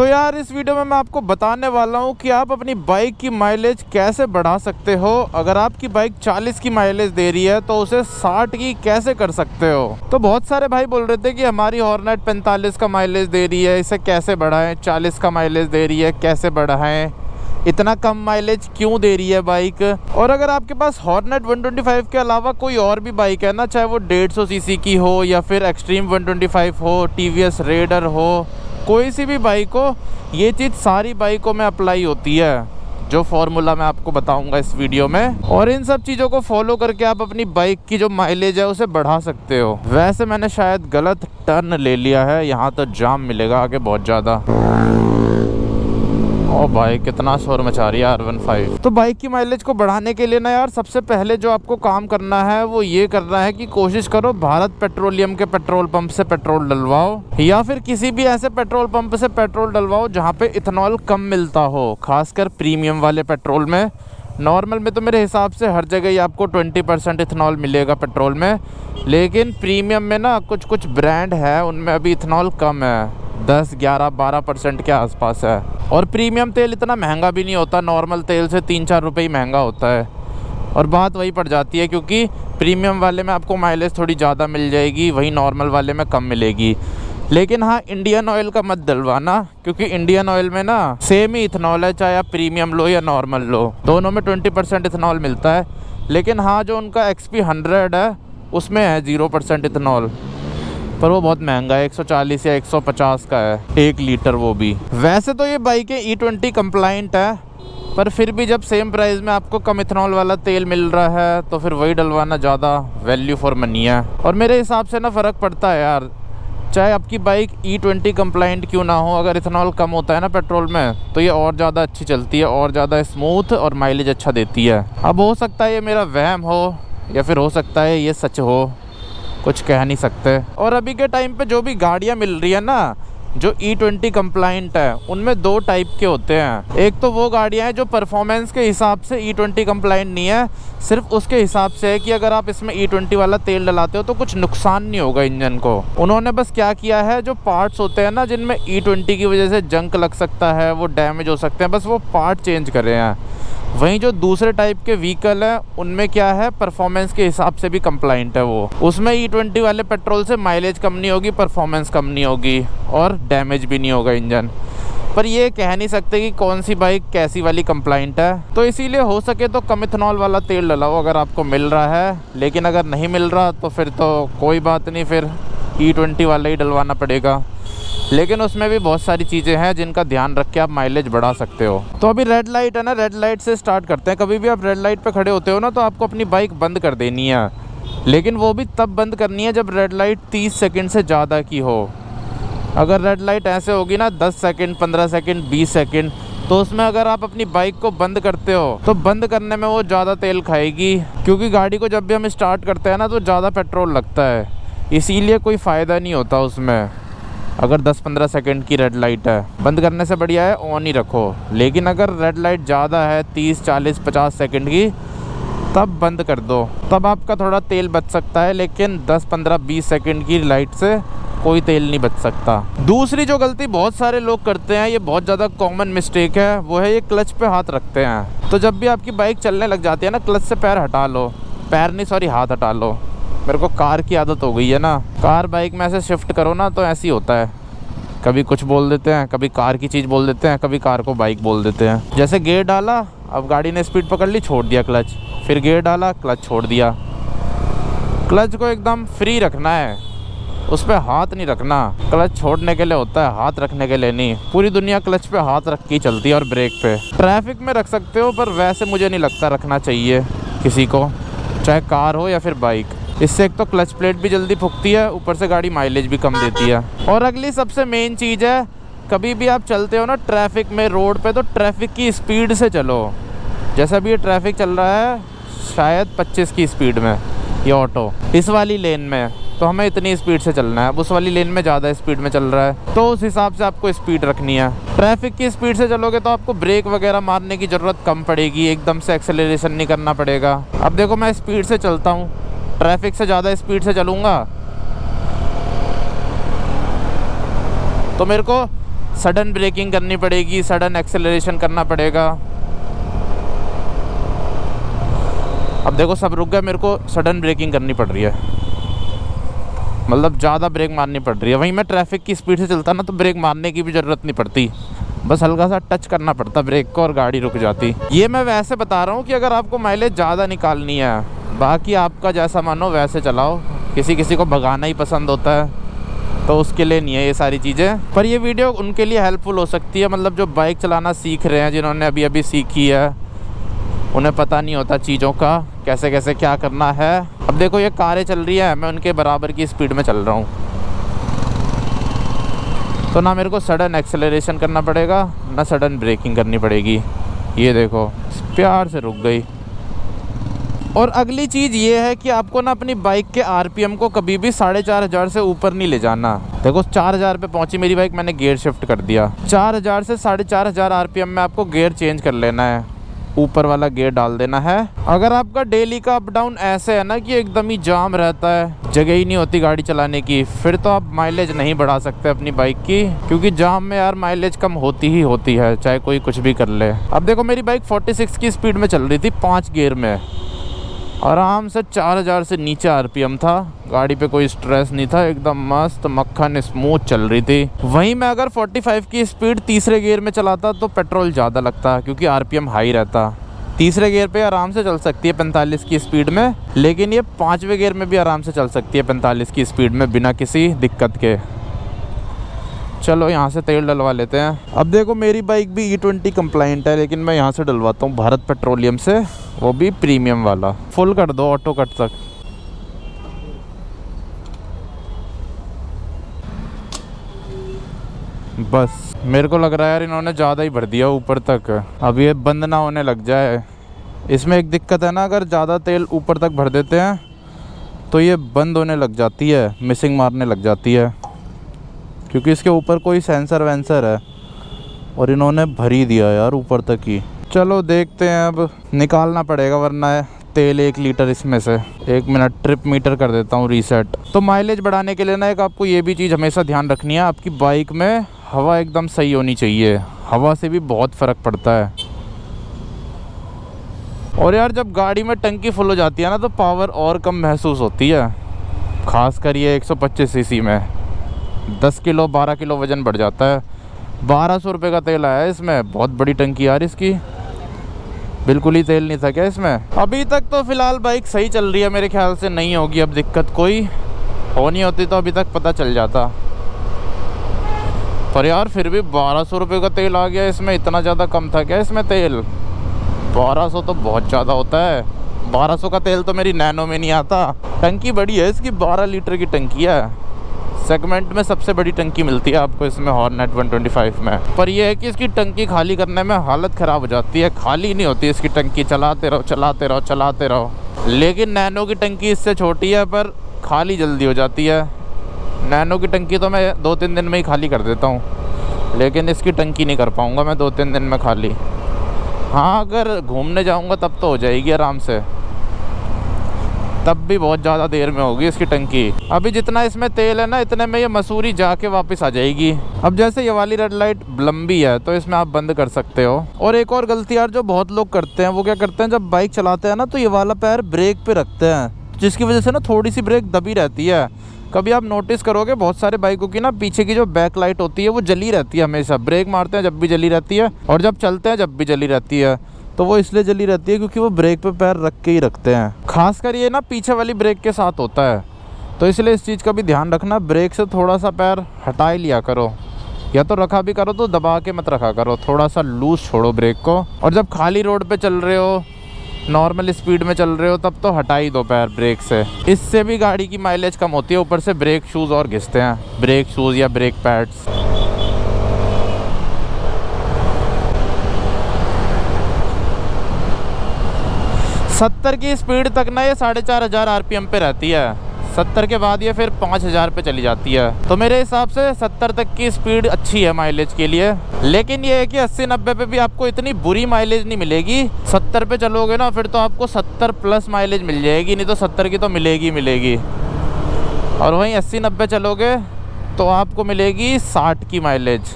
तो यार इस वीडियो में मैं आपको बताने वाला हूँ कि आप अपनी बाइक की माइलेज कैसे बढ़ा सकते हो। अगर आपकी बाइक 40 की माइलेज दे रही है तो उसे 60 की कैसे कर सकते हो। तो बहुत सारे भाई बोल रहे थे कि हमारी हॉर्नेट 45 का माइलेज दे रही है, इसे कैसे बढ़ाएं, 40 का माइलेज दे रही है कैसे बढ़ाएं, इतना कम माइलेज क्यों दे रही है बाइक। और अगर आपके पास हॉर्नेट 125 के अलावा कोई और भी बाइक है ना, चाहे वो 150 सीसी की हो या फिर एक्सट्रीम 125 हो, टीवीएस रेडर हो, कोई सी भी बाइक हो, ये चीज़ सारी बाइकों में अप्लाई होती है, जो फॉर्मूला मैं आपको बताऊंगा इस वीडियो में। और इन सब चीज़ों को फॉलो करके आप अपनी बाइक की जो माइलेज है उसे बढ़ा सकते हो। वैसे मैंने शायद गलत टर्न ले लिया है, यहाँ तो जाम मिलेगा आगे बहुत ज़्यादा। ओ भाई कितना शोर मचा रही है R15। तो बाइक की माइलेज को बढ़ाने के लिए ना यार, सबसे पहले जो आपको काम करना है वो ये करना है कि कोशिश करो भारत पेट्रोलियम के पेट्रोल पंप से पेट्रोल डलवाओ, या फिर किसी भी ऐसे पेट्रोल पंप से पेट्रोल डलवाओ जहाँ पे इथेनॉल कम मिलता हो, खासकर प्रीमियम वाले पेट्रोल में। नॉर्मल में तो मेरे हिसाब से हर जगह ही आपको 20% इथेनॉल मिलेगा पेट्रोल में, लेकिन प्रीमियम में ना कुछ कुछ ब्रांड है उनमें अभी इथेनॉल कम है, 10, 11, 12% के आसपास है। और प्रीमियम तेल इतना महंगा भी नहीं होता, नॉर्मल तेल से 3-4 रुपये ही महंगा होता है। और बात वही पड़ जाती है क्योंकि प्रीमियम वाले में आपको माइलेज थोड़ी ज़्यादा मिल जाएगी, वही नॉर्मल वाले में कम मिलेगी। लेकिन हाँ, इंडियन ऑयल का मत डलवाना, क्योंकि इंडियन ऑयल में ना सेम ही इथेनॉल है, चाहे आप प्रीमियम लो या नॉर्मल लो, दोनों में 20% इथेनॉल मिलता है। लेकिन हाँ, जो उनका XP 100 है उसमें है 0% इथेनॉल, पर वो बहुत महंगा है, 140 या 150 का है 1 लीटर वो भी। वैसे तो ये बाइकें E20 कंप्लाइंट है, पर फिर भी जब सेम प्राइस में आपको कम इथेनॉल वाला तेल मिल रहा है तो फिर वही डलवाना ज़्यादा वैल्यू फॉर मनी है। और मेरे हिसाब से ना फ़र्क पड़ता है यार, चाहे आपकी बाइक E20 कंप्लाइंट क्यों ना हो, अगर इथेनॉल कम होता है ना पेट्रोल में तो ये और ज़्यादा अच्छी चलती है, और ज़्यादा स्मूथ और माइलेज अच्छा देती है। अब हो सकता है ये मेरा वहम हो या फिर हो सकता है ये सच हो, कुछ कह नहीं सकते। और अभी के टाइम पे जो भी गाड़ियाँ मिल रही है ना जो E20 कंप्लाइंट है, उनमें 2 टाइप के होते हैं। एक तो वो गाड़ियाँ हैं जो परफॉर्मेंस के हिसाब से E20 कंप्लाइंट नहीं है, सिर्फ उसके हिसाब से है कि अगर आप इसमें E20 वाला तेल डलाते हो तो कुछ नुकसान नहीं होगा इंजन को। उन्होंने बस क्या किया है, जो पार्ट्स होते हैं ना जिनमें E20 की वजह से जंक लग सकता है, वो डैमेज हो सकते हैं, बस वो पार्ट चेंज करे हैं। वहीं जो दूसरे टाइप के व्हीकल हैं उनमें क्या है, परफॉर्मेंस के हिसाब से भी कंप्लाइंट है वो। उसमें E20 वाले पेट्रोल से माइलेज कम नहीं होगी, परफॉर्मेंस कम नहीं होगी और डैमेज भी नहीं होगा इंजन। पर ये कह नहीं सकते कि कौन सी बाइक कैसी वाली कंप्लाइंट है, तो इसीलिए हो सके तो कम इथेनॉल वाला तेल डलाओ अगर आपको मिल रहा है। लेकिन अगर नहीं मिल रहा तो फिर तो कोई बात नहीं, फिर E20 वाला ही डलवाना पड़ेगा। लेकिन उसमें भी बहुत सारी चीज़ें हैं जिनका ध्यान रख के आप माइलेज बढ़ा सकते हो। तो अभी रेड लाइट है ना, रेड लाइट से स्टार्ट करते हैं। कभी भी आप रेड लाइट पे खड़े होते हो ना तो आपको अपनी बाइक बंद कर देनी है, लेकिन वो भी तब बंद करनी है जब रेड लाइट 30 सेकंड से ज़्यादा की हो। अगर रेड लाइट ऐसे होगी ना 10 सेकंड, 15 सेकंड, 20 सेकंड, तो उसमें अगर आप अपनी बाइक को बंद करते हो तो बंद करने में वो ज़्यादा तेल खाएगी, क्योंकि गाड़ी को जब भी हम स्टार्ट करते हैं ना तो ज़्यादा पेट्रोल लगता है, इसीलिए कोई फ़ायदा नहीं होता उसमें। अगर 10-15 सेकंड की रेड लाइट है, बंद करने से बढ़िया है ऑन ही रखो। लेकिन अगर रेड लाइट ज़्यादा है 30, 40, 50 सेकंड की, तब बंद कर दो, तब आपका थोड़ा तेल बच सकता है। लेकिन 10, 15, 20 सेकंड की लाइट से कोई तेल नहीं बच सकता। दूसरी जो गलती बहुत सारे लोग करते हैं, ये बहुत ज़्यादा कॉमन मिस्टेक है, वो है ये क्लच पे हाथ रखते हैं। तो जब भी आपकी बाइक चलने लग जाती है ना, क्लच से पैर हटा लो, पैर नहीं सॉरी हाथ हटा लो। मेरे को कार की आदत हो गई है ना, कार बाइक में ऐसे शिफ्ट करो ना तो ऐसे ही होता है, कभी कुछ बोल देते हैं, कभी कार की चीज़ बोल देते हैं, कभी कार को बाइक बोल देते हैं। जैसे गियर डाला, अब गाड़ी ने स्पीड पकड़ ली, छोड़ दिया क्लच, फिर गियर डाला, क्लच छोड़ दिया। क्लच को एकदम फ्री रखना है, उस पर हाथ नहीं रखना। क्लच छोड़ने के लिए होता है, हाथ रखने के लिए नहीं। पूरी दुनिया क्लच पे हाथ रख के चलती है और ब्रेक पे। ट्रैफिक में रख सकते हो, पर वैसे मुझे नहीं लगता रखना चाहिए किसी को, चाहे कार हो या फिर बाइक। इससे एक तो क्लच प्लेट भी जल्दी फूकती है, ऊपर से गाड़ी माइलेज भी कम देती है। और अगली सबसे मेन चीज़ है, कभी भी आप चलते हो ना ट्रैफिक में, रोड पे, तो ट्रैफिक की स्पीड से चलो। जैसा भी ये ट्रैफिक चल रहा है शायद 25 की स्पीड में ये ऑटो, इस वाली लेन में, तो हमें इतनी स्पीड से चलना है। अब उस वाली लेन में ज़्यादा स्पीड में चल रहा है, तो उस हिसाब से आपको स्पीड रखनी है। ट्रैफिक की स्पीड से चलोगे तो आपको ब्रेक वगैरह मारने की ज़रूरत कम पड़ेगी, एकदम से एक्सेलरेशन नहीं करना पड़ेगा। अब देखो मैं स्पीड से चलता हूँ, ट्रैफिक से ज़्यादा स्पीड से चलूँगा तो मेरे को सडन ब्रेकिंग करनी पड़ेगी, सडन एक्सेलरेशन करना पड़ेगा। अब देखो सब रुक गए, मेरे को सडन ब्रेकिंग करनी पड़ रही है, मतलब ज़्यादा ब्रेक मारनी पड़ रही है। वहीं मैं ट्रैफिक की स्पीड से चलता ना तो ब्रेक मारने की भी ज़रूरत नहीं पड़ती, बस हल्का सा टच करना पड़ता ब्रेक को और गाड़ी रुक जाती। ये मैं वैसे बता रहा हूँ कि अगर आपको माइलेज ज़्यादा निकालनी है, बाकी आपका जैसा मानो वैसे चलाओ। किसी किसी को भगाना ही पसंद होता है तो उसके लिए नहीं है ये सारी चीज़ें। पर ये वीडियो उनके लिए हेल्पफुल हो सकती है, मतलब जो बाइक चलाना सीख रहे हैं, जिन्होंने अभी अभी सीखी है, उन्हें पता नहीं होता चीज़ों का कैसे कैसे क्या करना है। अब देखो ये कारें चल रही है, मैं उनके बराबर की स्पीड में चल रहा हूँ, तो ना मेरे को सडन एक्सेलरेशन करना पड़ेगा ना सडन ब्रेकिंग करनी पड़ेगी। ये देखो प्यार से रुक गई। और अगली चीज़ ये है कि आपको ना अपनी बाइक के आरपीएम को कभी भी 4500 से ऊपर नहीं ले जाना। देखो 4000 पे पहुंची मेरी बाइक, मैंने गियर शिफ्ट कर दिया। 4000 से 4500 आरपीएम में आपको गियर चेंज कर लेना है, ऊपर वाला गियर डाल देना है। अगर आपका डेली का अप डाउन ऐसे है ना कि एकदम ही जाम रहता है, जगह ही नहीं होती गाड़ी चलाने की, फिर तो आप माइलेज नहीं बढ़ा सकते अपनी बाइक की, क्योंकि जाम में यार माइलेज कम होती ही होती है, चाहे कोई कुछ भी कर ले। अब देखो मेरी बाइक 46 की स्पीड में चल रही थी 5 गियर में, आराम से 4000 से नीचे आरपीएम था, गाड़ी पे कोई स्ट्रेस नहीं था, एकदम मस्त मक्खन स्मूथ चल रही थी। वहीं मैं अगर 45 की स्पीड तीसरे गियर में चलाता तो पेट्रोल ज़्यादा लगता, क्योंकि आरपीएम हाई रहता। तीसरे गियर पे आराम से चल सकती है 45 की स्पीड में, लेकिन ये 5वें गियर में भी आराम से चल सकती है 45 की स्पीड में बिना किसी दिक्कत के। चलो यहाँ से तेल डलवा लेते हैं। अब देखो मेरी बाइक भी E20 कंप्लाइंट है, लेकिन मैं यहाँ से डलवाता हूँ भारत पेट्रोलियम से, वो भी प्रीमियम वाला। फुल कर दो ऑटो कट तक। बस मेरे को लग रहा है यार इन्होंने ज़्यादा ही भर दिया ऊपर तक, अब ये बंद ना होने लग जाए। इसमें एक दिक्कत है ना, अगर ज़्यादा तेल ऊपर तक भर देते हैं तो ये बंद होने लग जाती है, मिसिंग मारने लग जाती है, क्योंकि इसके ऊपर कोई सेंसर वेंसर है और इन्होंने भर ही दिया यार ऊपर तक ही। चलो देखते हैं, अब निकालना पड़ेगा वरना तेल 1 लीटर इसमें से। 1 मिनट ट्रिप मीटर कर देता हूँ रीसेट। तो माइलेज बढ़ाने के लिए ना एक आपको ये भी चीज़ हमेशा ध्यान रखनी है, आपकी बाइक में हवा एकदम सही होनी चाहिए, हवा से भी बहुत फ़र्क पड़ता है। और यार जब गाड़ी में टंकी फुल हो जाती है ना तो पावर और कम महसूस होती है, खासकर ये 125 सीसी में 10 किलो 12 किलो वज़न बढ़ जाता है। 1200 रुपये का तेल आया है इसमें, बहुत बड़ी टंकी यार इसकी, बिल्कुल ही तेल नहीं था क्या इसमें। अभी तक तो फ़िलहाल बाइक सही चल रही है, मेरे ख्याल से नहीं होगी अब दिक्कत कोई, होनी होती तो अभी तक पता चल जाता। पर यार फिर भी 1200 रुपये का तेल आ गया इसमें, इतना ज़्यादा कम था क्या इसमें तेल? 1200 तो बहुत ज़्यादा होता है। 1200 का तेल तो मेरी नैनो में नहीं आता। टंकी बड़ी है इसकी, 12 लीटर की टंकी है, सेगमेंट में सबसे बड़ी टंकी मिलती है आपको इसमें हॉर्नेट 125 में। पर यह है कि इसकी टंकी खाली करने में हालत ख़राब हो जाती है, खाली नहीं होती इसकी टंकी, चलाते रहो चलाते रहो चलाते रहो। लेकिन नैनो की टंकी इससे छोटी है पर खाली जल्दी हो जाती है। नैनो की टंकी तो मैं 2-3 दिन में ही खाली कर देता हूँ, लेकिन इसकी टंकी नहीं कर पाऊँगा मैं 2-3 दिन में खाली। हाँ अगर घूमने जाऊँगा तब तो हो जाएगी आराम से, तब भी बहुत ज़्यादा देर में होगी इसकी टंकी। अभी जितना इसमें तेल है ना इतने में ये मसूरी जाके वापस आ जाएगी। अब जैसे ये वाली रेड लाइट लंबी है तो इसमें आप बंद कर सकते हो। और एक और गलती यार जो बहुत लोग करते हैं, वो क्या करते हैं, जब बाइक चलाते हैं ना तो ये वाला पैर ब्रेक पे रखते हैं, जिसकी वजह से ना थोड़ी सी ब्रेक दबी रहती है। कभी आप नोटिस करोगे बहुत सारे बाइकों की ना पीछे की जो बैक लाइट होती है वो जली रहती है हमेशा, ब्रेक मारते हैं जब भी जली रहती है और जब चलते हैं जब भी जली रहती है। तो वो इसलिए जली रहती है क्योंकि वो ब्रेक पे पैर रख के ही रखते हैं, खासकर ये ना पीछे वाली ब्रेक के साथ होता है। तो इसलिए इस चीज़ का भी ध्यान रखना, ब्रेक से थोड़ा सा पैर हटा ही लिया करो, या तो रखा भी करो तो दबा के मत रखा करो, थोड़ा सा लूज छोड़ो ब्रेक को। और जब खाली रोड पे चल रहे हो, नॉर्मल स्पीड में चल रहे हो, तब तो हटा ही दो पैर ब्रेक से, इससे भी गाड़ी की माइलेज कम होती है। ऊपर से ब्रेक शूज़ और घिसते हैं, ब्रेक शूज़ या ब्रेक पैड्स। सत्तर की स्पीड तक ना ये 4500 आरपीएम पे रहती है, 70 के बाद ये फिर 5000 पे चली जाती है। तो मेरे हिसाब से 70 तक की स्पीड अच्छी है माइलेज के लिए। लेकिन ये है कि 80-90 पे भी आपको इतनी बुरी माइलेज नहीं मिलेगी। 70 पे चलोगे ना फिर तो आपको 70 प्लस माइलेज मिल जाएगी, नहीं तो 70 की तो मिलेगी मिलेगी। और वहीं 80-90 चलोगे तो आपको मिलेगी 60 की माइलेज।